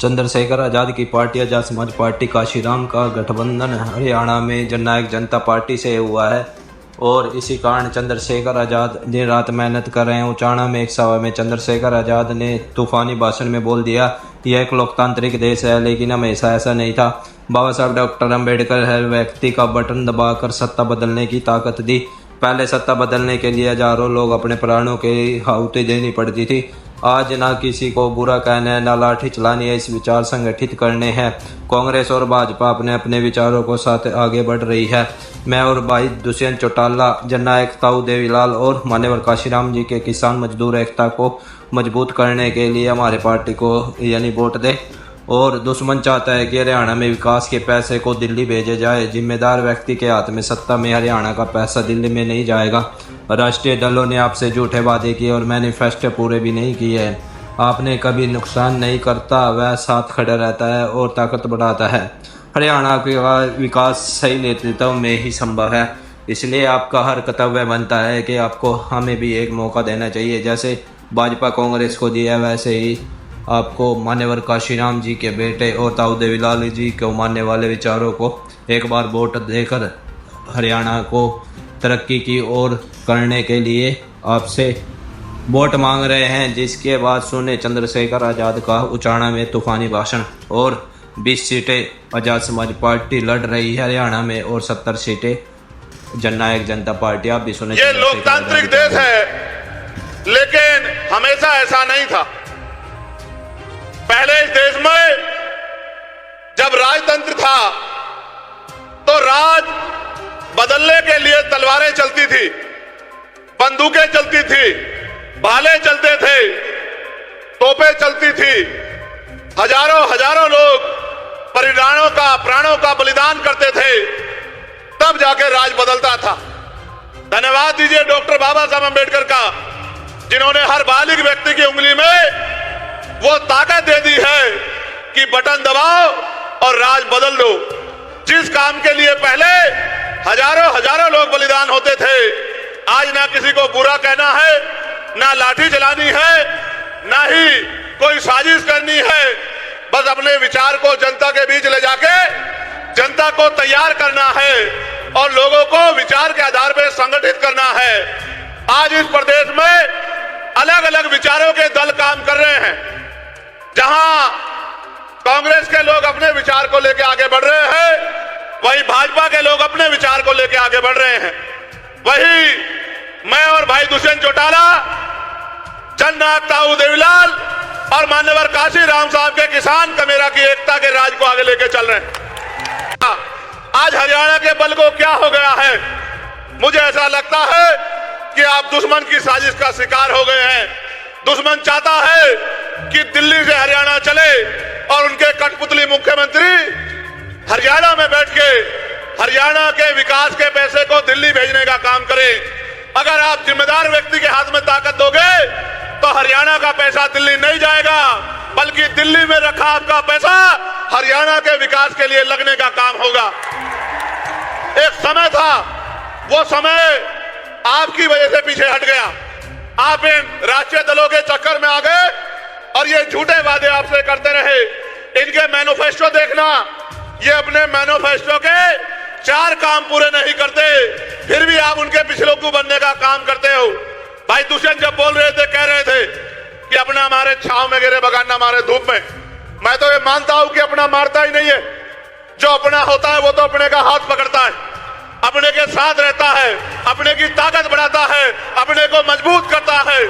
चंद्रशेखर आजाद की party Azad Samaj party Kashiram का गठबंधन हरियाणा में जननायक जनता पार्टी से हुआ है और इसी कारण चंद्रशेखर आजाद दिन रात मेहनत कर रहे हैं। उचाना में एक सभा में चंद्रशेखर आजाद ने तूफानी भाषण में बोल दिया, यह एक लोकतांत्रिक देश है, लेकिन हमेशा ऐसा नहीं था। बाबा साहब डॉक्टर अम्बेडकर हर व्यक्ति का बटन दबाकर सत्ता बदलने की ताकत दी। पहले सत्ता बदलने के लिए हजारों लोग अपने प्राणों की आहुति देनी पड़ती थी। आज ना किसी को बुरा कहना है, ना लाठी चलानी है, इस विचार संगठित करने हैं। कांग्रेस और भाजपा अपने अपने विचारों को साथ आगे बढ़ रही है। मैं और भाई दुष्यंत चौटाला, जननायक ताऊ देवीलाल और मान्यवर काशीराम जी के किसान मजदूर एकता को मजबूत करने के लिए हमारे पार्टी को यानी वोट दे। और दुश्मन चाहता है कि हरियाणा में विकास के पैसे को दिल्ली भेजे जाए। जिम्मेदार व्यक्ति के हाथ में सत्ता में हरियाणा का पैसा दिल्ली में नहीं जाएगा। राष्ट्रीय दलों ने आपसे झूठे वादे किए और मैनिफेस्टो पूरे भी नहीं किए हैं। आपने कभी नुकसान नहीं करता, वह साथ खड़ा रहता है और ताकत बढ़ाता है। हरियाणा का विकास सही नेतृत्व में ही संभव है, इसलिए आपका हर कर्तव्य बनता है कि आपको हमें भी एक मौका देना चाहिए। जैसे भाजपा कांग्रेस को दिया, वैसे ही आपको मान्यवर काशीराम जी के बेटे और ताऊ देवीलाल जी को मानने वाले विचारों को एक बार वोट देकर हरियाणा को तरक्की की ओर करने के लिए आपसे वोट मांग रहे हैं। जिसके बाद सुने चंद्रशेखर आजाद का उचाना में तूफानी भाषण। और 20 सीटें आजाद समाज पार्टी लड़ रही है हरियाणा में और 70 सीटें जननायक जनता पार्टी। आप भी सुने। ये लोकतांत्रिक देश है, लेकिन हमेशा ऐसा नहीं था। पहले इस देश में जब राजतंत्र था तो राज बदलने के लिए तलवारें चलती थी, बंदूकें चलती थी, भाले चलते थे, तोपें चलती थी। हजारों लोग प्राणों का बलिदान करते थे, तब जाके राज बदलता था। धन्यवाद दीजिए डॉक्टर बाबा साहब अम्बेडकर का, जिन्होंने हर बालिग व्यक्ति की उंगली में वो ताकत दे दी है कि बटन दबाओ और राज बदल दो। जिस काम के लिए पहले हजारों लोग बलिदान होते थे, आज ना किसी को बुरा कहना है, ना लाठी चलानी है, ना ही कोई साजिश करनी है। बस अपने विचार को जनता के बीच ले जाके जनता को तैयार करना है और लोगों को विचार के आधार पर संगठित करना है। आज इस प्रदेश में अलग अलग विचारों के दल काम कर रहे हैं। जहां कांग्रेस के लोग अपने विचार को लेकर आगे बढ़ रहे हैं, वहीं भाजपा के लोग अपने विचार को लेकर आगे बढ़ रहे हैं। वहीं मैं और भाई दुष्यंत चौटाला, जननायक ताऊ देवीलाल और मान्यवर काशीराम साहब के किसान कमेरा की एकता के राज को आगे लेके चल रहे हैं। आज हरियाणा के बल को क्या हो गया है? मुझे ऐसा लगता है कि आप दुश्मन की साजिश का शिकार हो गए हैं। दुश्मन चाहता है कि दिल्ली से हरियाणा चले और उनके कठपुतली मुख्यमंत्री हरियाणा में बैठ के हरियाणा के विकास के पैसे को दिल्ली भेजने का काम करें। अगर आप जिम्मेदार व्यक्ति के हाथ में ताकत दोगे तो हरियाणा का पैसा दिल्ली नहीं जाएगा, बल्कि दिल्ली में रखा आपका पैसा हरियाणा के विकास के लिए लगने का काम होगा। एक समय था, वो समय आपकी वजह से पीछे हट गया। आप इन राष्ट्रीय दलों के चक्कर में आ गए और ये झूठे वादे आपसे करते रहे। इनके मैनिफेस्टो देखना, ये अपने मैनिफेस्टो के 4 काम पूरे नहीं करते, फिर भी आप उनके पिछलोकू बनने का काम करते हो। भाई दुष्यंत जब बोल रहे थे, कह रहे थे कि अपना हमारे छांव में गिरे बगाना हमारे धूप में। मैं तो ये मानता हूं कि अपना मारता ही नहीं है। जो अपना होता है वो तो अपने का हाथ पकड़ता है, अपने के साथ रहता है, अपने की ताकत बढ़ाता है, अपने को मजबूत करता है।